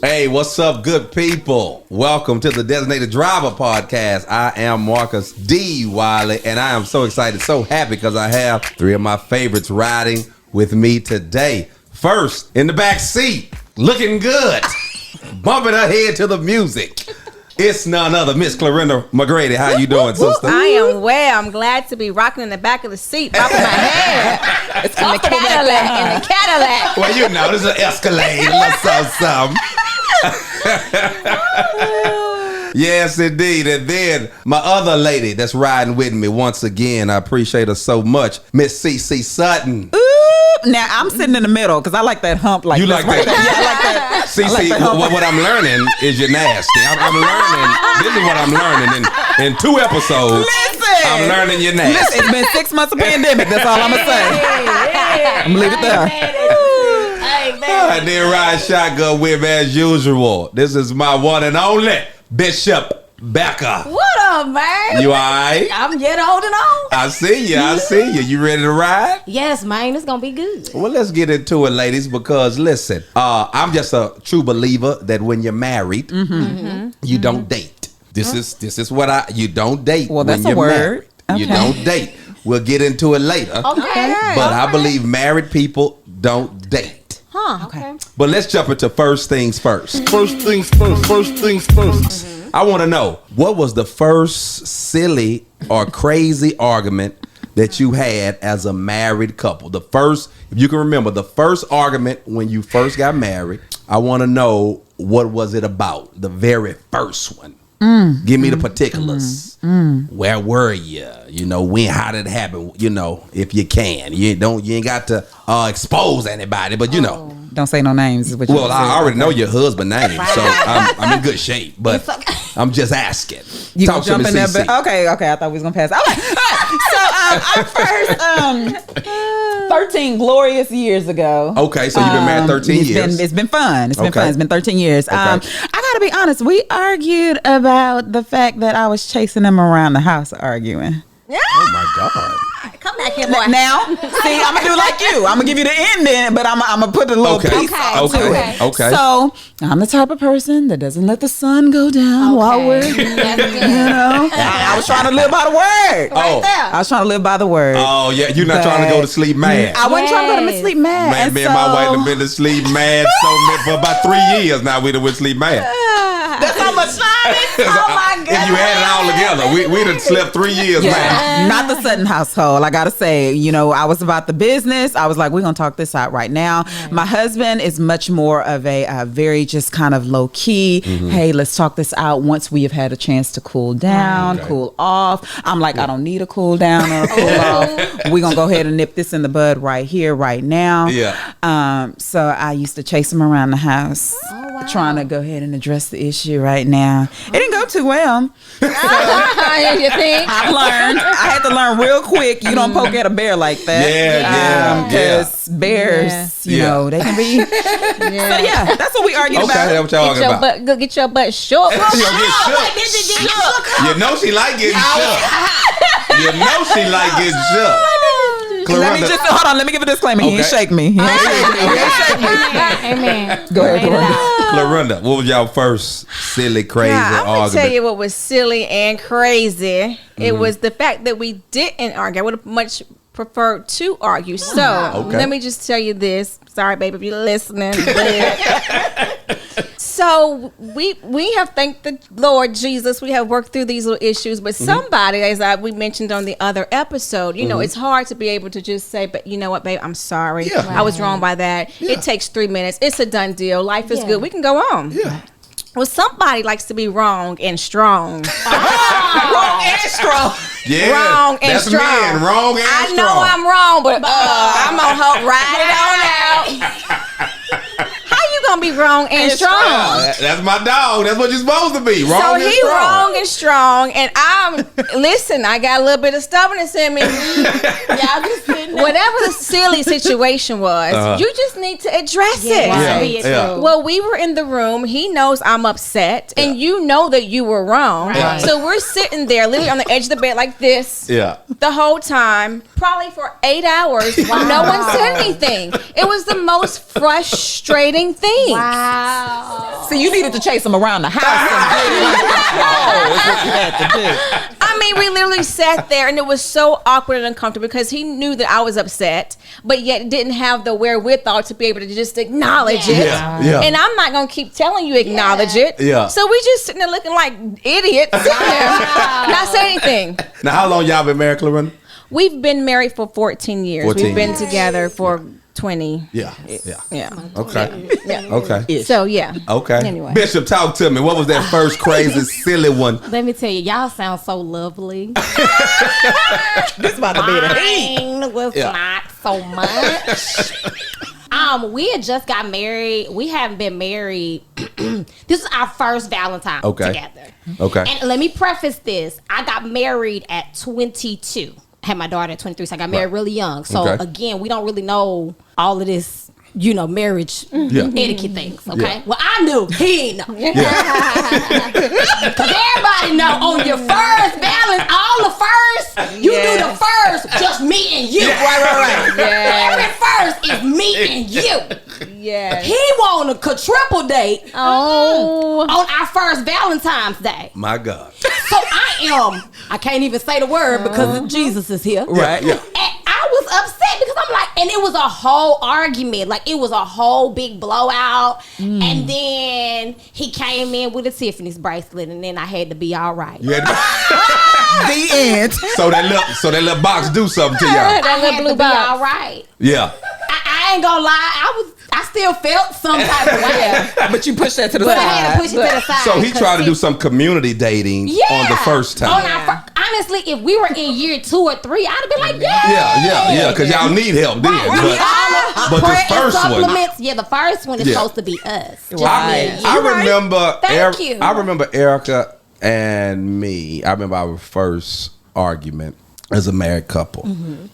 Hey, what's up, good people? Welcome to the Designated Driver Podcast. I am Marcus D. Wiley, and I am so excited, so happy because I have three of my favorites riding with me today. First, in the back seat, looking good, bumping her head to the music. It's none other, Miss Clarinda McGrady. How you doing, sister? I am well. I'm glad to be rocking in the back of the seat, bopping my head. It's in the Cadillac. Well, you know, this is an Escalade. Let's some. Yes, indeed. And then my other lady that's riding with me once again, I appreciate her so much, Miss CC Sutton. Now I'm sitting in the middle because I like that hump. Like you like that? Yeah, I like that. CC, what I'm learning is you're nasty. I'm learning. This is what I'm learning in 2 episodes. Listen, I'm learning you're nasty. Listen, it's been 6 months of pandemic. That's all I'm gonna say. I'm gonna leave it there. And then ride shotgun with me as usual. This is my one and only Bishop Becca. What up, man? You all right? I'm getting holding on. I see you. You ready to ride? Yes, man. It's going to be good. Well, let's get into it, ladies, because listen, I'm just a true believer that when you're married, you don't date. This is what you don't date. Well, that's when you're a word. Married. Okay. You don't date. We'll get into it later. Okay. But I believe married people don't date. Huh. Okay. But let's jump into first things first. First things first. I want to know, what was the first silly or crazy argument that you had as a married couple? The first, if you can remember, the first argument when you first got married. I want to know, what was it about? The very first one. Give me the particulars. Where were you? You know, when? How did it happen? You know, if you can. You ain't got to expose anybody, but you know. Don't say no names. Is what you Well, I already know your husband's name, so I'm in good shape. But okay. I'm just asking. You Talk gonna jump in there? CC. Okay. I thought we was gonna pass. Okay. So I'm first 13 glorious years ago. Okay, so you've been married 13 years. It's been fun. It's been Okay. fun. It's been 13 years. Okay. I gotta be honest. We argued about the fact that I was chasing him around the house arguing. Oh my God. Come back here, boy. Now, see, I'm gonna do like you. I'm gonna give you the ending, but I'm gonna put a little piece to it. Okay. So I'm the type of person that doesn't let the sun go down while we're, I was trying to live by the word. I was trying to live by the word. Oh yeah, you're not trying to go to sleep mad. I wasn't trying to go to sleep mad. Man, me and my wife have been to sleep mad for about 3 years now. We done went sleep mad. That's how much time. Oh my God. If you had it all together, we done slept 3 years mad. Not the Sutton household. I gotta say, I was about the business. I was like, we're gonna talk this out right now. Right. My husband is much more of a very just kind of low key. Hey, let's talk this out once we have had a chance to cool down, cool off. I'm like, I don't need a cool down or a cool off. We're gonna go ahead and nip this in the bud right here, right now. Yeah. So I used to chase him around the house, trying to go ahead and address the issue right now. It didn't go too well. You think? I've learned. I had to learn real quick. You don't poke at a bear like that. Yeah. Because bears, you know, they can be. So yeah, that's what we argued Okay, about. that's what y'all arguing about. Go get your butt shook. You know she like getting shook. You know she like getting shook. Let me just hold on. Let me give a disclaimer. He ain't shake me. He ain't shake me. Amen. Go ahead. Clarinda, what was y'all first silly, crazy I'm gonna argument? tell you what was silly and crazy. It was the fact that we didn't argue. I would have much preferred to argue. So let me just tell you this. Sorry, baby, if you're listening. So we have thanked the Lord Jesus. We have worked through these little issues, but somebody, as we mentioned on the other episode, you know, it's hard to be able to just say, but you know what, babe, I'm sorry. Yeah. I was wrong by that. Yeah. It takes 3 minutes. It's a done deal. Life is good. We can go on. Yeah. Well, somebody likes to be wrong and strong. Wrong and strong. Yeah, wrong and that's strong. Men, wrong and I strong. know I'm wrong, but I'm gonna ride it on out. How you gonna be wrong and strong? That's my dog. That's what you're supposed to be. Wrong So and he strong. wrong and strong, and listen, I got a little bit of stubbornness in me. Y'all just whatever the silly situation was, you just need to address it. Yeah. Well, we were in the room. He knows I'm upset, and you know that you were wrong. Right. So we're sitting there, literally on the edge of the bed like this. Yeah. The whole time, probably for 8 hours. No one said anything. It was the most frustrating thing. Wow. See, you needed to chase him around the house and get him under control. Is what you had to do. I mean, we literally sat there and it was so awkward and uncomfortable because he knew that I was upset, but yet didn't have the wherewithal to be able to just acknowledge it. Yeah. And I'm not going to keep telling you acknowledge it. Yeah. So we just sitting there looking like idiots, sitting there, not saying anything. Now, how long y'all been married, Clarissa? We've been married for 14 years. 14 We've been years. together for 20. Yeah. Yeah. Okay. Yeah. Okay. So, yeah. Okay. Anyway. Bishop, talk to me. What was that first crazy, silly one? Let me tell you, y'all sound so lovely. This about to be the heat. Mine was not so much. We had just got married. We haven't been married. This is our first Valentine together. Okay. And let me preface this. I got married at 22. I had my daughter at 23, so I got married really young. So again, we don't really know all of this, marriage etiquette things. Okay. Yeah. Well, I knew. He ain't know. Because everybody know on your first balance, all the first, you do the first, just me and you. Right. Yeah. Every first is me and you. Yeah. He want a triple date on our first Valentine's Day. My God. So I can't even say the word because Jesus is here. Right. Yeah. And I was upset because I'm like, and it was a whole argument. Like, it was a whole big blowout. And then he came in with a Tiffany's bracelet, and then I had to be all right. You had The end. so that little box do something to y'all. That little blue to be box. all right. Yeah. I ain't gonna lie. I still felt some type of way. But you pushed that to the But I side. had to push it to the side. So he tried to do some community dating on the first time. Honestly, if we were in year 2 or 3, I'd have been like, Yeah, because y'all need help then. But Prayer the first and one. supplements, the first one is supposed to be us. Just me and you. I remember. Thank you. I remember Erica and me. I remember our first argument as a married couple.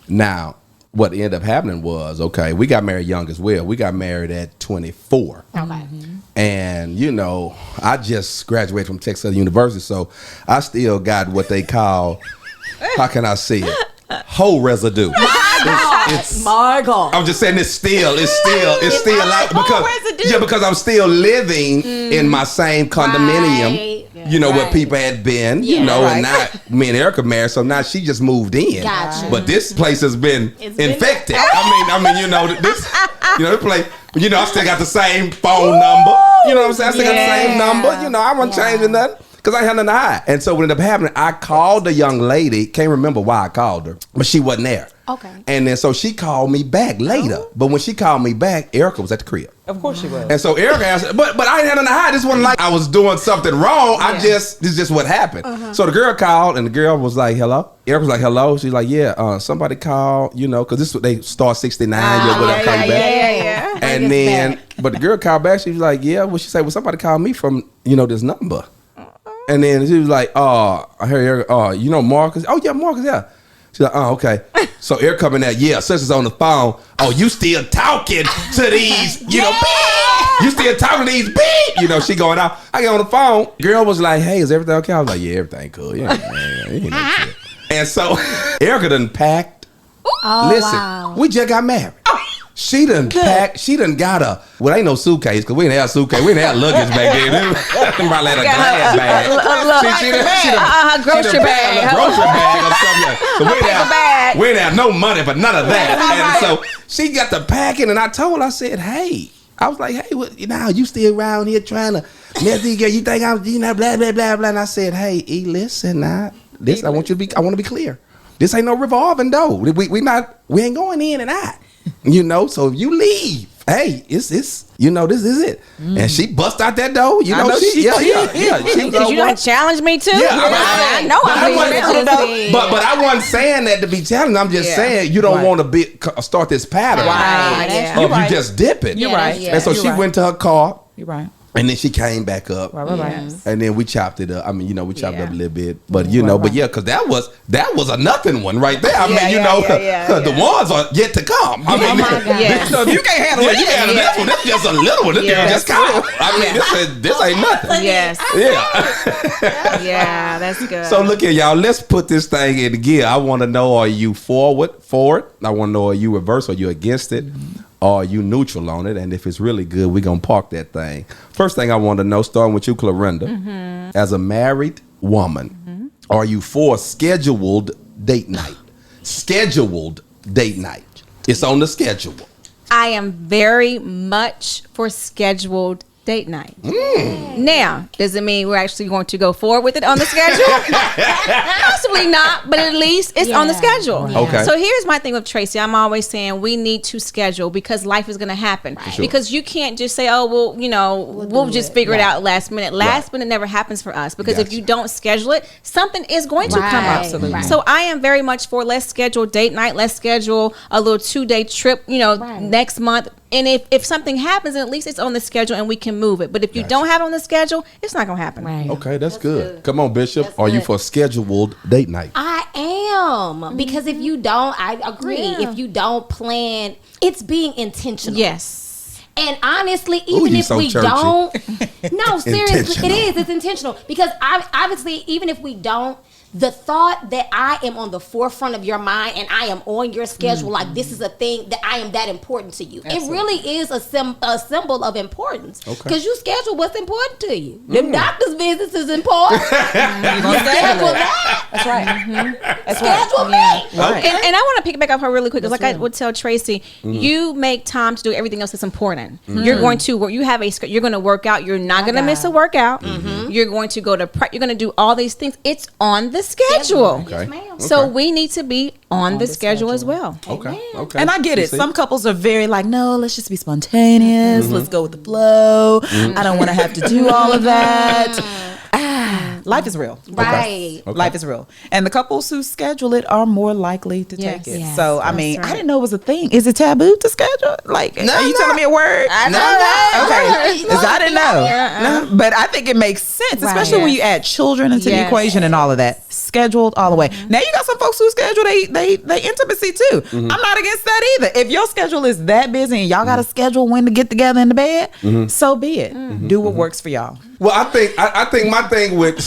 Now, what ended up happening was, we got married young as well. We got married at 24. Okay. And, I just graduated from Texas Southern University, so I still got what they call, how can I say it? Whole residue. My God. I'm just saying it's still like because I'm still living in my same condominium. Where people had been, and now me and Erica married, so now she just moved in. Gotcha. But this place has been infected. This place, I still got the same phone number. You know what I'm saying? I still got the same number. I wasn't changing nothing. Because I had nothing to hide. And so what ended up happening, I called the young lady. Can't remember why I called her. But she wasn't there. Okay. And then so she called me back later. But when she called me back, Erica was at the crib. Of course she was. And so Erica asked, but I didn't have nothing to hide. This wasn't like I was doing something wrong. This is just what happened. So the girl called and the girl was like, hello? Erica was like, hello? She's like, yeah, somebody called, because this is what they start 69. Yeah. And then, but the girl called back. She was like, yeah. Well, she said, well, somebody called me from, this number. And then she was like, I heard Erica, Marcus? Oh, yeah, Marcus, yeah. She's like, oh, okay. So Eric coming out, sister's on the phone. Oh, you still talking to these, beep. You still talking to these beep. She going out. I get on the phone. Girl was like, hey, is everything okay? I was like, yeah, everything cool. Yeah, man. Ain't no shit. And so Erica done packed. Listen, we just got married. She done packed. She done got ain't no suitcase because we didn't have suitcase. We didn't have luggage back then. Probably had a glass bag. Her grocery bag. A grocery bag or something. So we didn't have no money for none of that. And so she got the packing, and I told her, I said, hey. I was like, hey, you still around here trying to mess these girls? You think I'm, blah, blah, blah, blah. And I said, hey, listen, I want to be clear. This ain't no revolving door. We ain't going in and out. So if you leave, hey, it's this is it. And she bust out that door. She Because you don't challenge me too. Yeah, I know but I wasn't saying that to be challenged. I'm just saying you don't want to start this pattern. Right. You just dip it. You're right. And so she went to her car. You're right. And then she came back up. Right. And then we chopped it up. I mean, we chopped it up a little bit. But but because that was a nothing one right there. The ones are yet to come. I mean, you can't handle it. You can't handle this one. This is just a little one. This just come. I mean, this ain't nothing. Yes. Yeah. Yeah, that's good. So look here, y'all. Let's put this thing in gear. I want to know, are you for it? I want to know, are you reverse or you against it? or are you neutral on it? And if it's really good, we're going to park that thing. First thing I want to know, starting with you, Clarinda, as a married woman, are you for scheduled date night? Scheduled date night. It's on the schedule. I am very much for scheduled date night. Now, does it mean we're actually going to go forward with it on the schedule? Possibly not, but at least it's on the schedule. Yeah. Okay. So here's my thing with Tracy. I'm always saying we need to schedule because life is going to happen. Sure. Because you can't just say, oh, well, we'll just figure it out last minute. Last minute never happens for us because if Gotcha. you don't schedule it, something is going to come up. Absolutely. Right. So I am very much for let's schedule date night. Let's schedule a little 2-day trip, next month. And if something happens, at least it's on the schedule and we can move it. But if you don't have it on the schedule, it's not going to happen. Right. Okay, that's good. Come on, Bishop. That's Are you good. for scheduled date night? I am because if you don't, I agree. Yeah. If you don't plan, it's being intentional. Yes. And honestly, even you if so we churchy. don't, no, seriously, Intentional. it is. It's intentional because obviously, even if we don't, the thought that I am on the forefront of your mind and I am on your schedule, like this is a thing that I am that important to you. Absolutely. It really is a symbol of importance because you schedule what's important to you. Them doctor's visits is important. You schedule that. That's right. Schedule me. Right. And I want to pick back up her really quick because, like I would tell Tracy, you make time to do everything else that's important. You're going to work. You're going to work out. You're not going to miss a workout. You're going to go to. You're going to do all these things. It's on the schedule. Okay. Yes, ma'am. So we need to be on the schedule as well. Okay. Okay. And I get You it. see? Some couples are very like, no, let's just be spontaneous. Let's go with the flow. I don't want to have to do all of that. Life is real. Right. Okay. Life is real. And the couples who schedule it are more likely to Yes. take it. Yes. So, I That's mean, right. I didn't know it was a thing. Is it taboo to schedule? Like, are you telling me a word? Okay. Because I didn't know. No, but I think it makes sense, especially when you add children into the Yes. equation and all of that. Scheduled all the way. Now, you got some folks who schedule they intimacy too. I'm not against that either. If your schedule is that busy and y'all got to schedule when to get together in the bed, so be it. Do what works for y'all. Well, I think my thing with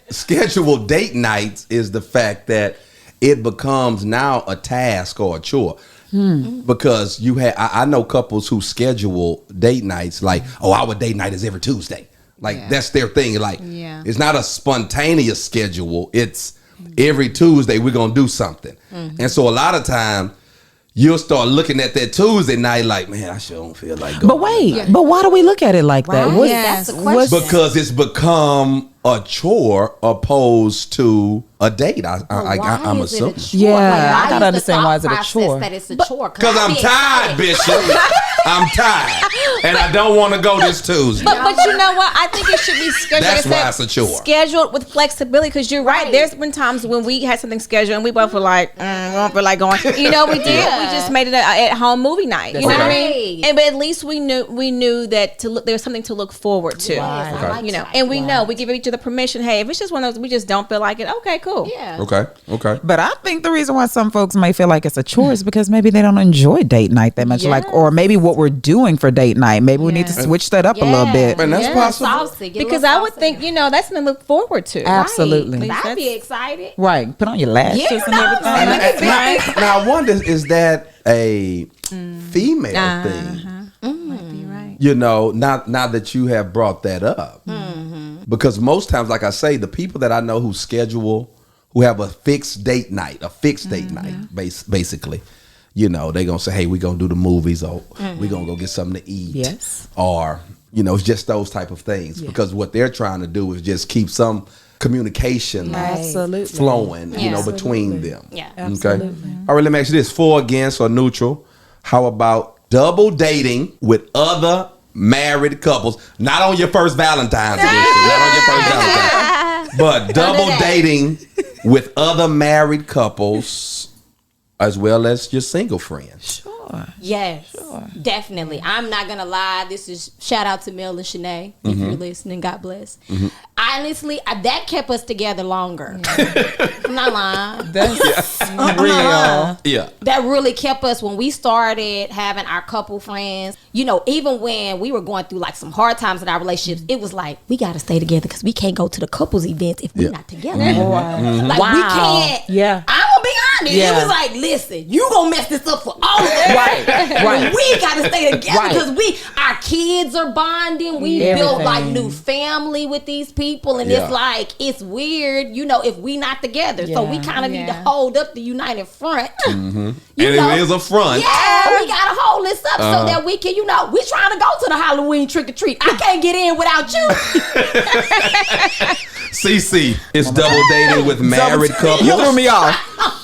scheduled date nights is the fact that it becomes now a task or a chore. Because I know couples who schedule date nights like, oh, our date night is every Tuesday. Like that's their thing. Like it's not a spontaneous schedule. It's every Tuesday we're gonna do something. And so a lot of time you'll start looking at that Tuesday night like, man, I sure don't feel like going. But wait, but why do we look at it like that? What- Yes. That's the question. Because it's become a chore opposed to a date. I'm assuming. Yeah, I why gotta is understand the why is it a thought chore? process that it's a chore? Because I'm tired, Bishop. I'm tired. And I don't want to go this Tuesday. But you know what? I think it should be scheduled. That's like I why said, it's a chore. Scheduled with flexibility because you're right. There's been times when we had something scheduled and we both were like, we don't feel like going. You know, we did. We just made it an at-home movie night. You know what I mean? Right. And but at least we knew that there was something to look forward to. Yes, I like You know, that. and we know we give each other permission. Hey, if it's just one of those we just don't feel like it, okay, cool. Yeah. Okay. But I think the reason why some folks may feel like it's a chore is because maybe they don't enjoy date night that much, like, or maybe what we're doing for date night. Maybe we need to switch that up a little bit. And that's possible. Saucy. Get a Because little I would saucy. think, that's something to look forward to. Absolutely. Right. I'd That's- be excited. Right. Put on your lashes Yeah, and everything. Now I wonder, is that a female thing? Might be right. You know, now that you have brought that up. Because most times, like I say, the people that I know who have a fixed date night, basically, they're going to say, hey, we're going to do the movies or we're going to go get something to eat. Yes. Or, it's just those type of things. Because what they're trying to do is just keep some communication Absolutely. flowing, between them. Yeah. Okay. All right, let me ask you this. For, against, or neutral, how about double dating with other married couples? Not on your first Valentine's edition. Not on your first Valentine's. But double dating with other married couples as well as your single friends. Yes, definitely. I'm not gonna lie. This is shout out to Mel and Shanae if you're listening. God bless. Honestly, that kept us together longer. I'm not lying. That's real. Yeah. That really kept us when we started having our couple friends. Even when we were going through like some hard times in our relationships, it was like we got to stay together because we can't go to the couples events if we're not together. Like we can't. Yeah. I'm gonna be honest. Yeah. It was like, listen, you gonna mess this up for all of us. Right. And we got to stay together because our kids are bonding. We built like new family with these people, and it's like it's weird, if we not together. So we kind of need to hold up the united front. And it is a front. Yeah, we gotta hold this up so that we can, we trying to go to the Halloween trick or treat. I can't get in without you. CC is double dating with married couples. You threw me off.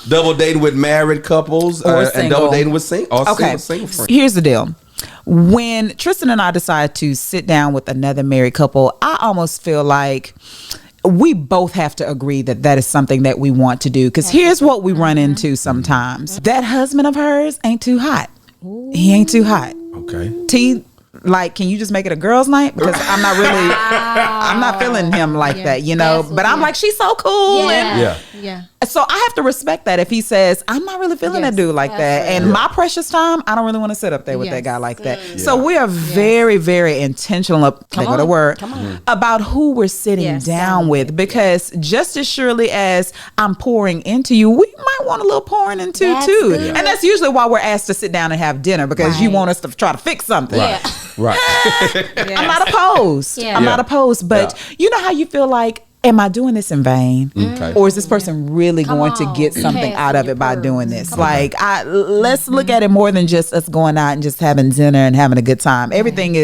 Double dating with married couples and double dating with single friends. Here's the deal. When Tristan and I decide to sit down with another married couple, I almost feel like we both have to agree that is something that we want to do. Because here's what we run into sometimes. That husband of hers ain't too hot. He ain't too hot. Okay. T, like, can you just make it a girls' night? Because I'm not feeling him like that, But I'm like, she's so cool. Yeah. So I have to respect that if he says, I'm not really feeling a dude like that. And my precious time, I don't really want to sit up there with that guy like that. So we are very, very intentional about who we're sitting down with. Because just as surely as I'm pouring into you, we might want a little pouring into too. Good. And that's usually why we're asked to sit down and have dinner, because you want us to try to fix something. Right. I'm not opposed. I'm not opposed. But you know how you feel like, am I doing this in vain? Okay. Or is this person really going to get something out of it by doing this? Let's look at it more than just us going out and just having dinner and having a good time. Everything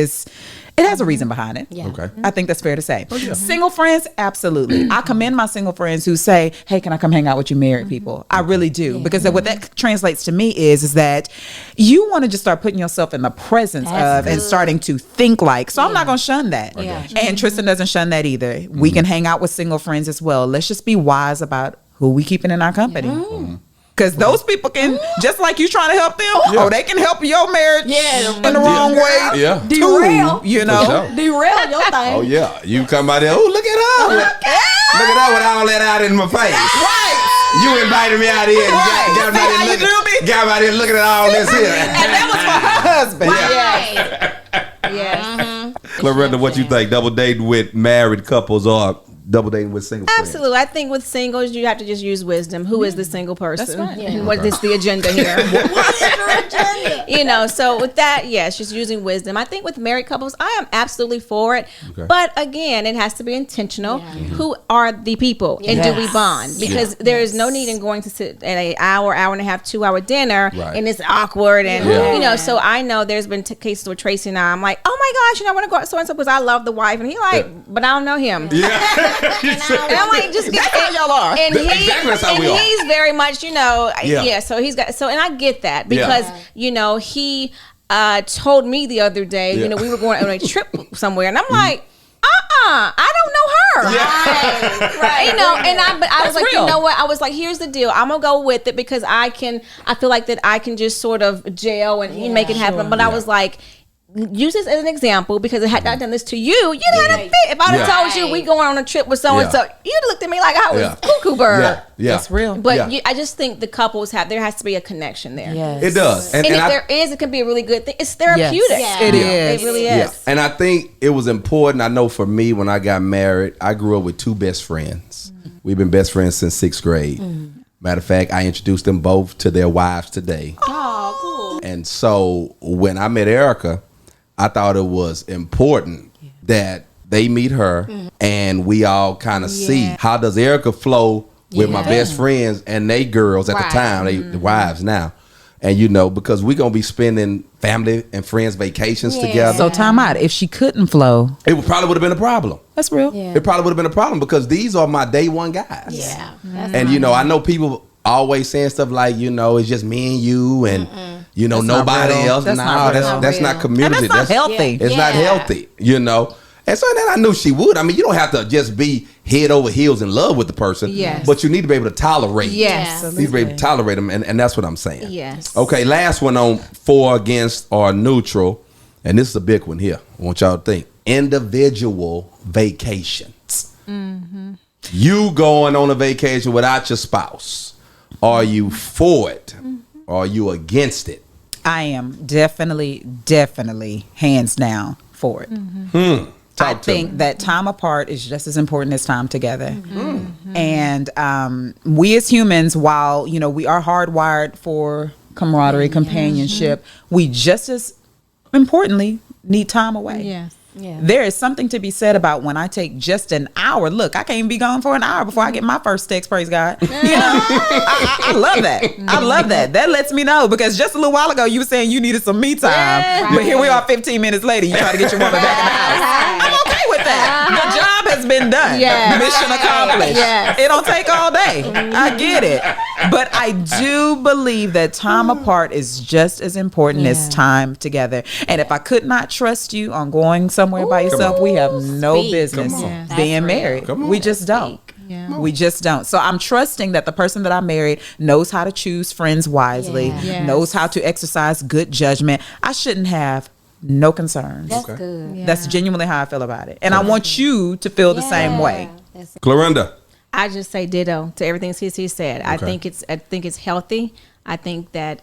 it has a reason behind it. Yeah. Okay. I think that's fair to say. Single friends, absolutely. I commend my single friends who say, hey, can I come hang out with you married people? I really do. Because what that translates to me is that you want to just start putting yourself in the presence of and starting to think like. So I'm not going to shun that. And Tristan doesn't shun that either. We can hang out with single friends as well. Let's just be wise about who we keeping in our company. Because those people can, just like you trying to help them, they can help your marriage in the wrong way. Yeah. Derail, Derail your thing. Oh, yeah. You come out there, look at her. Look at her with all that out in my face. Right. You invited me out here and got out here looking at all this here. And that was for her husband. Claretta, what you think? Double dating with married couples or double dating with single friends? Absolutely. I think with singles, you have to just use wisdom. Who is the single person? That's right. And what is the agenda here? What is your agenda? So with that, yes, just using wisdom. I think with married couples, I am absolutely for it. Okay. But again, it has to be intentional. Who are the people and do we bond? Because there is no need in going to sit at an hour and a half, 2 hour dinner and it's awkward. And, so I know there's been cases where Tracy and I'm like, oh my gosh, I want to go out so-and-so because I love the wife. And he but I don't know him. Yeah. And I'm like, just get how y'all are. And he's very much, So and I get that because he told me the other day, we were going on a trip somewhere, and I'm like, I don't know her. Right. But I was like, real. You know what? I was like, here's the deal. I'm gonna go with it because I feel like that I can just sort of gel and make it happen. But I was like, use this as an example because I had not done this to you. You'd have fit. If I'd have told you we going on a trip with so and so, you'd have looked at me like I was cuckoo bird. Yeah, that's real. But I just think the couples there has to be a connection there. Yes. It does, and if there is, it can be a really good thing. It's therapeutic. Yes. It is. It really is. Yeah. And I think it was important. I know for me, when I got married, I grew up with two best friends. We've been best friends since 6th grade. Matter of fact, I introduced them both to their wives today. Oh, cool. And so when I met Erica, I thought it was important that they meet her and we all kind of see how does Erica flow with my best friends and they girls at the time, they the wives now. And because we're going to be spending family and friends vacations together. So time out. If she couldn't flow, it probably would have been a problem. That's real. Yeah. It probably would have been a problem because these are my day one guys. Yeah. And I know people always saying stuff like, it's just me and you and nobody else. That's not community. And that's not healthy. It's not healthy, And so then I knew she would. I mean, you don't have to just be head over heels in love with the person. Yes. But you need to be able to tolerate. Yes. You need to be able to tolerate them. And that's what I'm saying. Yes. Okay, last one on for, against, or neutral. And this is a big one here. I want y'all to think. Individual vacations. You going on a vacation without your spouse. Are you for it? Or are you against it? I am definitely, hands down for it. I think that time apart is just as important as time together. And we as humans, while we are hardwired for camaraderie, companionship. We just as importantly need time away. Yes. Yeah. There is something to be said about when I take just an hour. Look, I can't even be gone for an hour before I get my first text, praise God. You know, I love that. I love that. That lets me know, because just a little while ago you were saying you needed some me time. But here we are 15 minutes later, you try to get your woman back in the house. I'm okay with that. The job has been done. Yes. Mission accomplished. Yes. It don't take all day. I get it. But I do believe that time apart is just as important as time together. And if I could not trust you on going somewhere by yourself, we have no business being married. We just don't. Yeah. We just don't. So I'm trusting that the person that I married knows how to choose friends wisely, Yes. knows how to exercise good judgment. I shouldn't have no concerns. That's good. Yeah. That's genuinely how I feel about it. And I want you to feel the same way. That's Clorinda. I just say ditto to everything CC said. I think it's healthy. I think that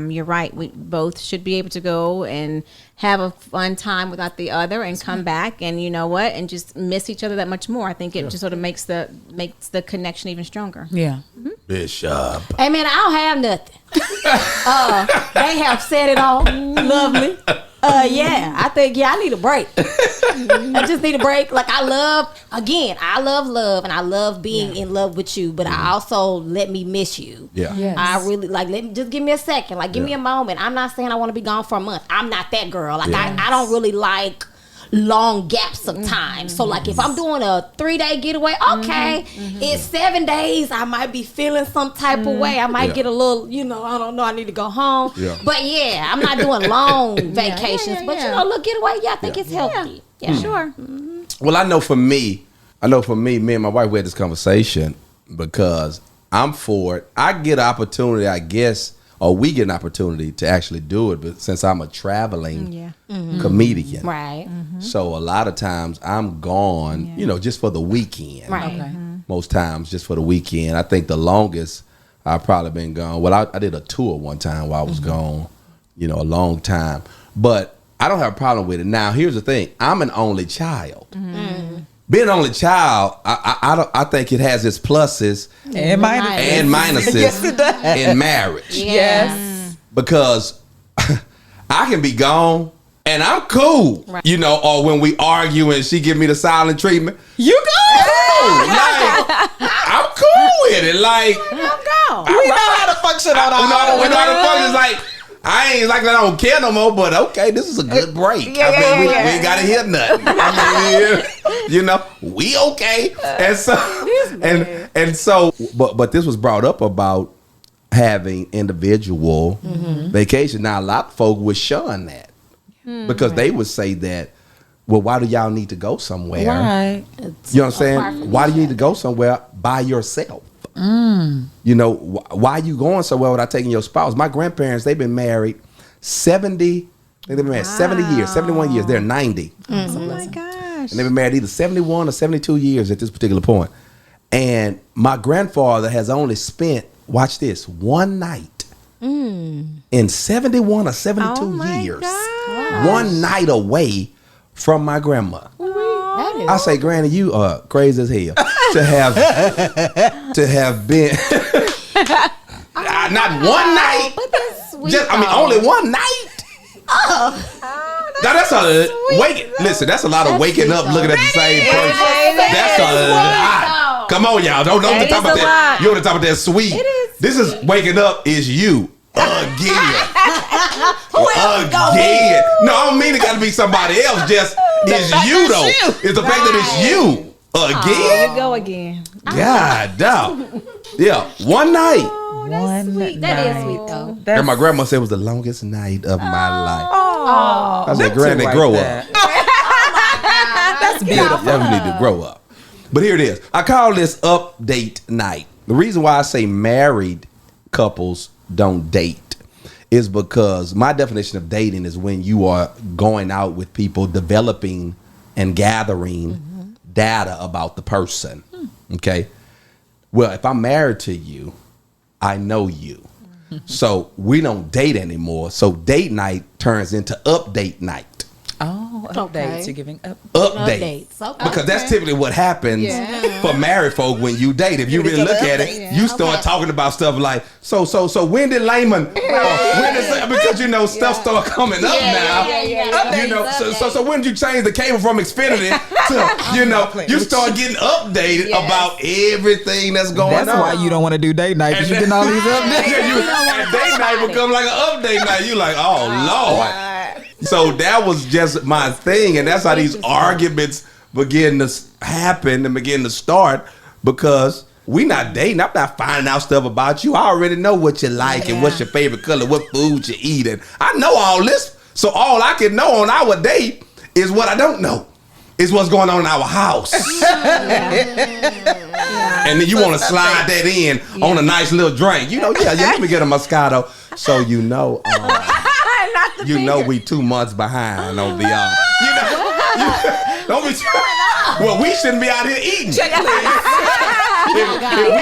you're right. We both should be able to go and have a fun time without the other, and come back, and you know what, and just miss each other that much more. I think it just sort of makes the connection even stronger. Yeah. Bishop. Hey man, I don't have nothing. They have said it all. Lovely. Yeah, I think I need a break. I just need a break. Like I love love, and I love being in love with you, but I also let me miss you. Yeah. Yes. I really let me just give me a second. Like give me a moment. I'm not saying I want to be gone for a month. I'm not that girl. Like I don't really like long gaps of time. So like if I'm doing a 3-day getaway, okay, it's 7 days, I might be feeling some type of way. I might get a little, I don't know, I need to go home. Yeah. But I'm not doing long vacations. But a little getaway, I think it's healthy. Yeah. Sure. Well, I know for me, me and my wife, we had this conversation because I'm for it. I get an opportunity, I guess, or we get an opportunity to actually do it, but since I'm a traveling comedian, Right. so a lot of times I'm gone, just for the weekend. Right. Okay. Most times just for the weekend. I think the longest I've probably been gone. Well, I did a tour one time while I was gone, a long time. But I don't have a problem with it. Now, here's the thing. I'm an only child. Being an only child, I think it has its pluses And minuses. and minuses Yes, it does. in marriage. Yes. Because I can be gone and I'm cool, or when we argue and she give me the silent treatment, You go. like, I'm cool with it. Like, We know how to function on our own. we know how to function. It's like, I ain't like that. I don't care no more. But okay, this is a good break. We ain't gotta hear nothing. We okay. And so, and so, but this was brought up about having individual vacation. Now, a lot of folk would shun that because they would say that, well, why do y'all need to go somewhere? Right. You know what I'm saying? Why do you need to go somewhere by yourself? Why are you going somewhere without taking your spouse? My grandparents, they've been married 70 years, 71 years. They're 90. Oh my gosh. And they've been married either 71 or 72 years at this particular point. And my grandfather has only spent, watch this, one night in 71 or 72 years. Gosh. One night away from my grandma. That is I say, Granny, you are crazy as hell to have been not one night. But that's sweet. Only one night. Now that's a waking. Listen, that's a lot of waking up, looking at the same person. That's a lot. Come on, y'all. Don't That talk is about a that. lot. You're on the top of that sweet. This is waking up. Is you again? Again? No, I don't mean it got to be somebody else. Just is you though. It's the fact that it's you There again. you go again. God damn. Yeah, one night. One sweet. That is sweet though. And my grandma said it was the longest night of my life. Oh, I said, Granny, grow up. That's beautiful. You need to grow up. But here it is. I call this update night. The reason why I say married couples don't date is because my definition of dating is when you are going out with people, developing and gathering data about the person. Okay. Well, if I'm married to you, I know you. So we don't date anymore. So date night turns into update night. Oh, updates. You're giving updates. Updates. Okay. Because that's typically what happens for married folk when you date. If you really look at it, you start talking about stuff like, so when did Layman, because you know, stuff start coming up now. You know, so when did you change the cable from Xfinity to, you know, you start getting updated about everything that's going on. That's why you don't want to do date night, because you're getting all these updates. And date night become like an update night. You like, oh Lord. So that was just my thing, and that's how these arguments begin to happen and begin to start, because we not dating. I'm not finding out stuff about you. I already know what you like and what's your favorite color, what food you eat, and I know all this. So all I can know on our date is what I don't know. Is what's going on in our house. And then you want to slide that in on a nice little drink. You know, let me get a Moscato. So you know, we 2 months behind on the don't be. Well, we shouldn't be out here eating. If we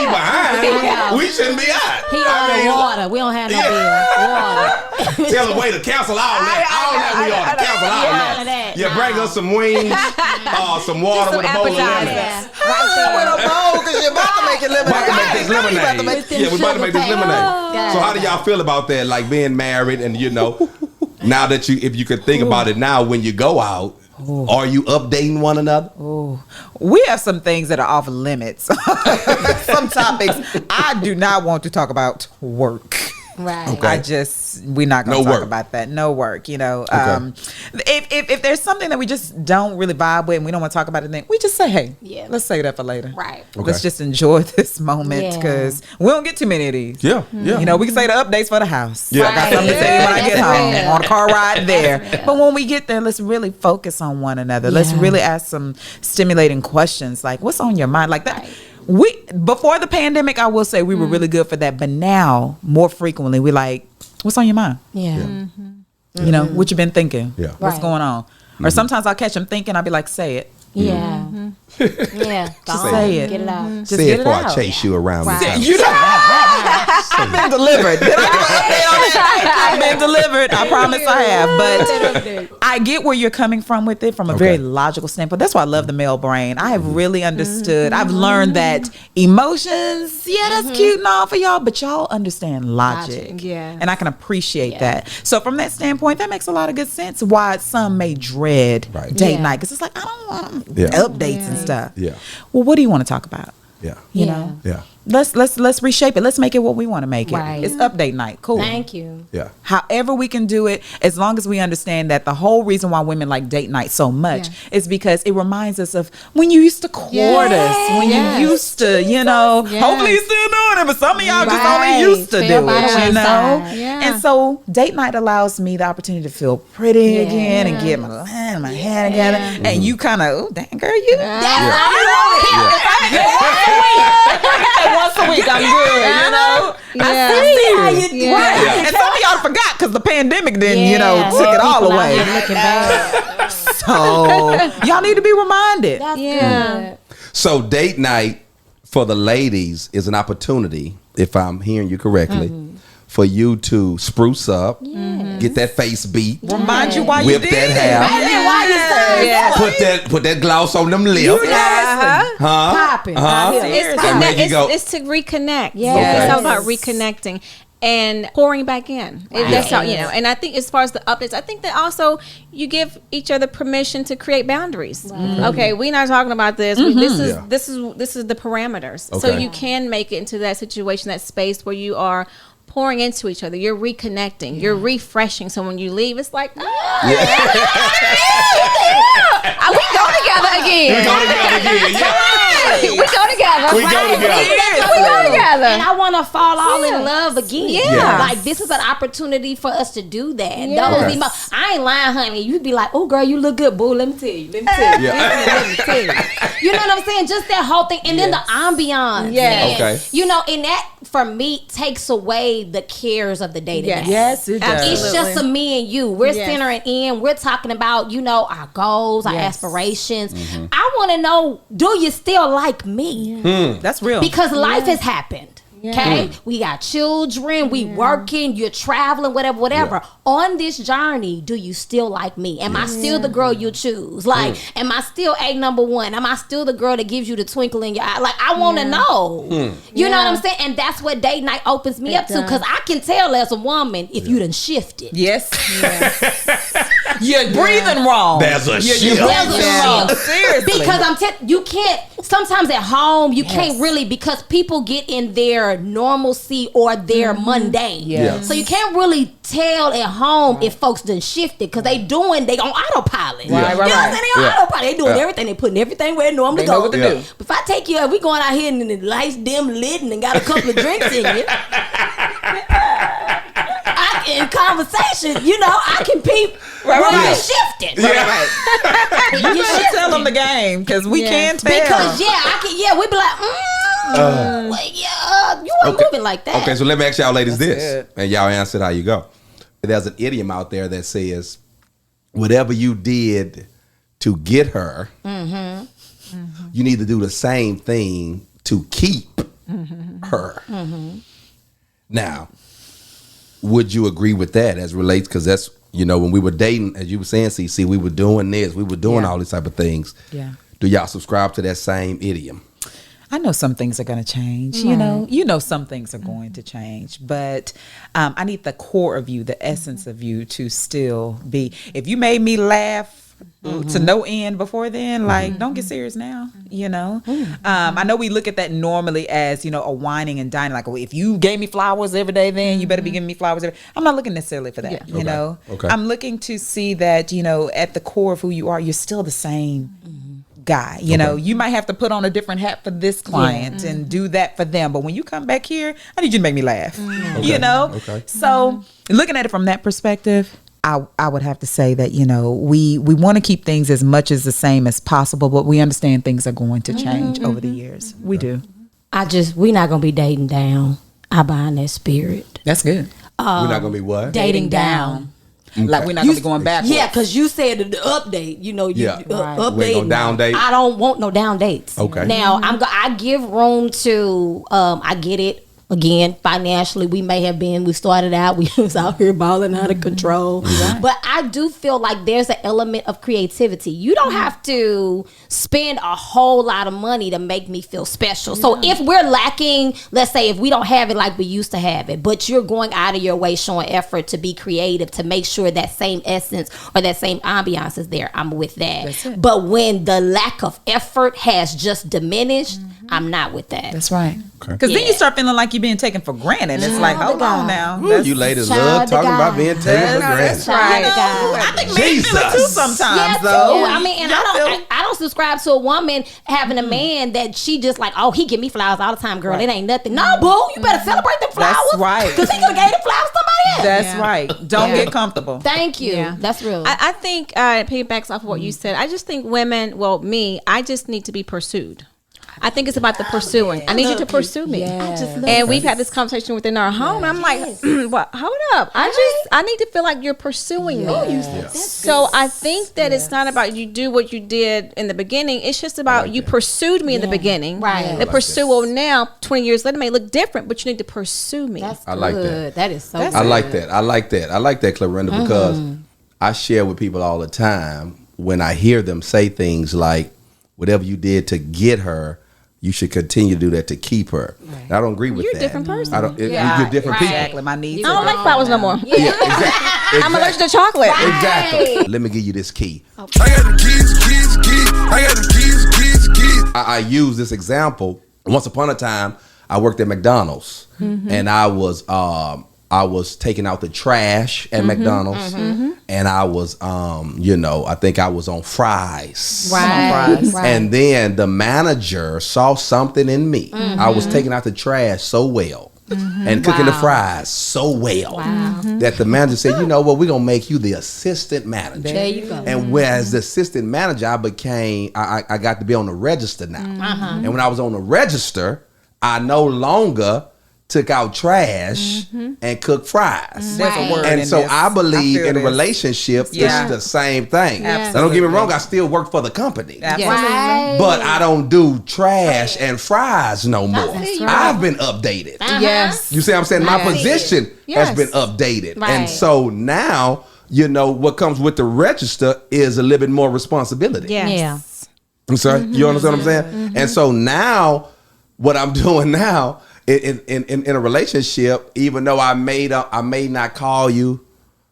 behind, we shouldn't be out. He ordered water. We don't have no bill. Water. Tell the waiter, cancel all that. All that we order. Cancel all that. Yeah, bring us some wings, some water with a bowl of lemon. With a bowl, because you're about to make it lemonade. About to make this lemonade. We're about to make this lemonade. So how do y'all feel about that? Like being married, and you know, now that if you could think about it now, when you go out, are you updating one another? We have some things that are off limits. Some topics I do not want to talk about work. Right. Okay. We're not going to talk work. about that. No work, you know. If there's something that we just don't really vibe with and we don't want to talk about it, then we just say, hey, let's save that for later. Right. Okay. Let's just enjoy this moment, because we don't get too many of these. Yeah. You know, we can say the updates for the house. Yeah. I got something to say when I get home on a car ride there. But when we get there, let's really focus on one another. Let's really ask some stimulating questions, like what's on your mind, like that. Before the pandemic, I will say we were really good for that, but now more frequently we like, what's on your mind? You know, what you been thinking? What's going on? Or sometimes I'll catch them thinking, I'll be like, say it. Just say it. Get it out. Just say get it before out. I chase you around the house. You don't. I've been delivered. Did I do an update on that? I've been delivered. I promise I have. But I get where you're coming from with it from a very logical standpoint. That's why I love the male brain. I have really understood. I've learned that emotions, that's cute and all for y'all, but y'all understand logic. And I can appreciate that. So from that standpoint, that makes a lot of good sense why some may dread date night. Because it's like, I don't want updates and stuff. Well, what do you want to talk about? You know? Let's reshape it. Let's make it what we want to make it. It's update night. Cool. Thank you. However we can do it, as long as we understand that the whole reason why women like date night so much is because it reminds us of when you used to court us, when you used to, you know, hopefully you're still doing it, but some of y'all just only used to do it, you know? And so date night allows me the opportunity to feel pretty again and get my hand together. And you kind of, oh, dang girl, you. Once a week, I'm good, you know? I see how you do it. And some of y'all forgot because the pandemic then, you know, took it all away. So, y'all need to be reminded. That's good. So, date night for the ladies is an opportunity, if I'm hearing you correctly, for you to spruce up, get that face beat, remind you why whip you did that hair, put that gloss on them lips, Popping. It's to reconnect. It's all about reconnecting and pouring back in. That's how, you know. And I think as far as the updates, I think that also you give each other permission to create boundaries. Okay, we're not talking about this. This is the parameters. So you can make it into that situation, that space where you are pouring into each other. You're reconnecting. You're refreshing. So when you leave, it's like, we go together again. We go together. And I want to fall all in love again. Like, this is an opportunity for us to do that. I ain't lying, honey. You'd be like, oh, girl, you look good, boo. Let me tell you. Let me tell you. You know what I'm saying? Just that whole thing. And then the ambiance. You know, and that, for me, takes away the cares of the day to day. Yes, it does. It's just a me and you. We're centering in. We're talking about, you know, our goals, our aspirations. I want to know, do you still like me? That's real. Because life has happened. Okay, we got children, we working, you're traveling, whatever. on this journey, do you still like me? Am I still the girl you choose? Like, am I still a number one? Am I still the girl that gives you the twinkle in your eye? Like, I want to know. You know what I'm saying? And that's what date night opens me up to, because I can tell as a woman if you done shifted. Yes. You're breathing wrong. There's a shift. Wrong. Seriously. Because you can't, sometimes at home, you can't really, because people get in their normalcy or their mundane. Yeah. So you can't really tell at home if folks done shifted, because they on autopilot. Right, You know what I'm saying? They on autopilot. They doing everything. They putting everything where it normally They know goes. what to do. But if I take you, we going out here and the lights dim lit and got a couple of drinks in you. In conversation, I can peep. You shifted. You should tell them the game, because we can tell. Because we be like, you weren't moving like that. Okay, so let me ask y'all ladies this, it. and y'all answer it how you go. There's an idiom out there that says, whatever you did to get her, you need to do the same thing to keep her. Now, would you agree with that as relates? Because that's, when we were dating, as you were saying, CC, we were doing this, we were doing all these type of things. Yeah. Do y'all subscribe to that same idiom? I know some things are going to change. You know some things are going to change, but I need the core of you, the essence of you, to still be. If you made me laugh to no end before then, like, don't get serious now. I know we look at that normally as a whining and dining. Like, well, if you gave me flowers every day, then you better be giving me flowers every. I'm not looking necessarily for that. Okay. I'm looking to see that at the core of who you are, you're still the same guy. You might have to put on a different hat for this client and do that for them, but when you come back here, I need you to make me laugh. Okay. So looking at it from that perspective, I would have to say that we want to keep things as much as the same as possible, but we understand things are going to change over the years. We do. We not gonna be dating down. I buy in that spirit. That's good. We're not gonna be what? Dating down. Like, we're not going to be going backwards. Yeah, because you said the update. Update. We ain't no down date. I don't want no down dates. Okay. Now I give room to. I get it. Again, financially, we started out, we was out here balling out of control. But I do feel like there's an element of creativity. You don't have to spend a whole lot of money to make me feel special. So if we're lacking, let's say if we don't have it like we used to have it, but you're going out of your way, showing effort to be creative, to make sure that same essence or that same ambiance is there, I'm with that. That's it. But when the lack of effort has just diminished, I'm not with that. That's right. Okay. Because then you start feeling like you're being taken for granted. It's like, hold on now. Ooh, you ladies love talking about being taken for granted. That's right. I think men feel it too sometimes, Yeah, though. too. I mean, and I don't subscribe to a woman having a man that she just like, oh, he give me flowers all the time, girl. It ain't nothing. No, boo, you better celebrate them flowers. That's right. Because he could have gave the flowers to somebody else. That's right. Don't get comfortable. Thank you. Yeah. That's real. I think it piggybacks off of what you said. I just think women, I just need to be pursued. I think it's about the pursuing. I need you to pursue me. And we've had this conversation within our home. And I'm like, well, hold up. I need to feel like you're pursuing me. So I think that it's not about you do what you did in the beginning. It's just about you pursued me in the beginning. Right. The pursual now, 20 years later, may look different, but you need to pursue me. That's I like good. That is so good. I like that. I like that, Clarinda, because I share with people all the time when I hear them say things like, whatever you did to get her, you should continue to do that to keep her. Right. I don't agree with You're that. You're a different person. You're different people. Exactly. My needs. I don't like flowers no more. Yeah, exactly. I'm allergic to chocolate. Exactly. Let me give you this key. I got the keys. I got the keys. I use this example. Once upon a time, I worked at McDonald's, and I was taking out the trash at McDonald's, and I was, I think I was on fries. Right. And then the manager saw something in me. I was taking out the trash so well and cooking the fries so well that the manager said, you know what, we're going to make you the assistant manager. There you go. And whereas the assistant manager, I got to be on the register now. And when I was on the register, I no longer took out trash and cooked fries. There's a word And in so this. I believe feel in this. relationships, Yeah. it's the same thing. Absolutely. Now, don't get me wrong, I still work for the company. Absolutely. Right. But I don't do trash and fries no more. That's right. I've been updated. Yes. You see what I'm saying? My Right. position Yes. has been updated. Right. And so now, you know, what comes with the register is a little bit more responsibility. Yes. Yeah. I'm sorry, you understand what I'm saying? And so now, what I'm doing now in a relationship, even though I may not call you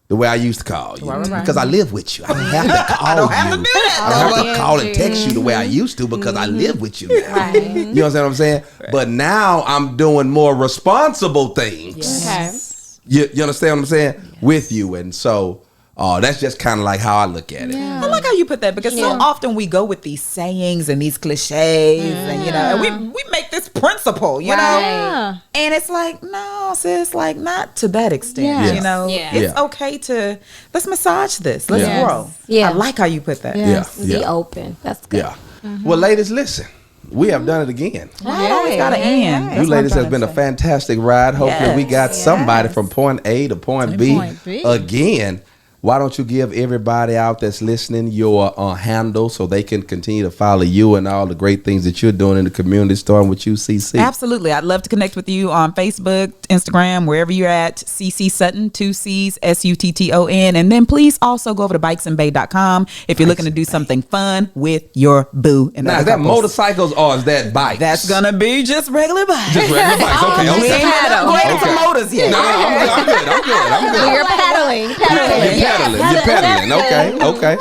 the way I used to call you, because I live with you. I don't have to call you. have to do that, I don't have though. to call and text you the way I used to because I live with you now. Right. You understand what I'm saying? But now I'm doing more responsible things. Okay. You understand what I'm saying? With you, and so. That's just kind of like how I look at it. I like how you put that because so often we go with these sayings and these cliches and you know and we make this principle, you know, and it's like no, sis, like not to that extent. Yeah. You know, Yeah. it's Yeah. okay to let's massage this, let's Yeah. grow. Yeah. I like how you put that. Yeah, Be open. That's good. yeah. Well, ladies, listen. We have done it again. It always got an end. You That's what I'm ladies trying has to been a say. fantastic ride. Hopefully, we got somebody from point A to point B. point B. Again. Why don't you give everybody out that's listening your handle so they can continue to follow you and all the great things that you're doing in the community, starting with you, CC? Absolutely. I'd love to connect with you on Facebook, Instagram, wherever you're at. CC Sutton, 2 C's, SUTTON. And then please also go over to bikesandbay.com if you're looking to do something fun with your boo. And Now, other is that couples. motorcycles or is that bikes? That's going to be just regular bikes. just regular bikes. Okay, We okay. ain't had upgraded to motors yet. No, I'm good. You're pedaling. You're pedaling. Okay.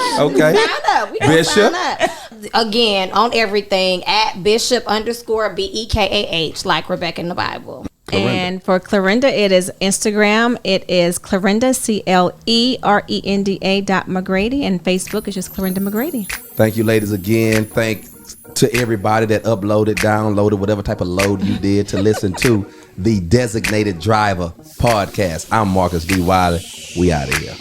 Sign up. We gonna Bishop. sign up. Again, on everything at Bishop_BEKAH, like Rebecca in the Bible. And for Clarinda, it is Instagram. It is Clarinda, CLERENDA.McGrady. And Facebook is just Clarinda McGrady. Thank you, ladies, again. Thanks to everybody that uploaded, downloaded, whatever type of load you did to listen to the Designated Driver podcast. I'm Marcus B. Wiley. We out of here.